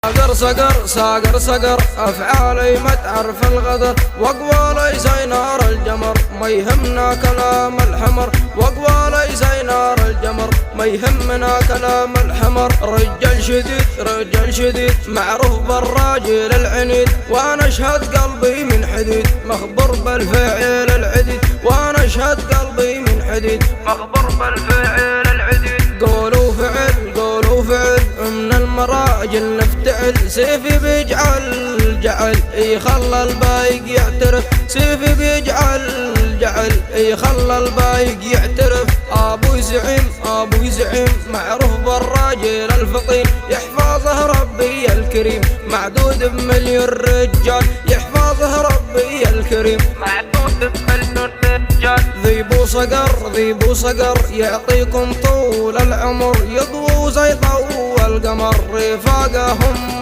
صقر صقر أفعالي ما تعرف الغدر، وأقوالي زي نار الجمر ما يهمنا كلام الحمر، وأقوالي زي نار الجمر ما يهمنا كلام الحمر. رجال شديد معروف بالراجل العنيد، وأنا أشهد قلبي من حديد مخبر بالفعل العديد، وأنا أشهد قلبي من حديد مخبر بالفعل العديد. قولوا فعل من المراجل نفتعل، سيفي بيجعل يخلى البايق يعترف، سيفي بيجعل يخلى البايق يعترف. ابوي زعيم معروف بالراجل الفطين، يحفظه ربي الكريم معدود بمليون رجال، يحفظه ربي الكريم معدود بمليون رجال. ذيبو صقر يعطيكم طول العمر، يضووا زي ضوء القمر رفاقهم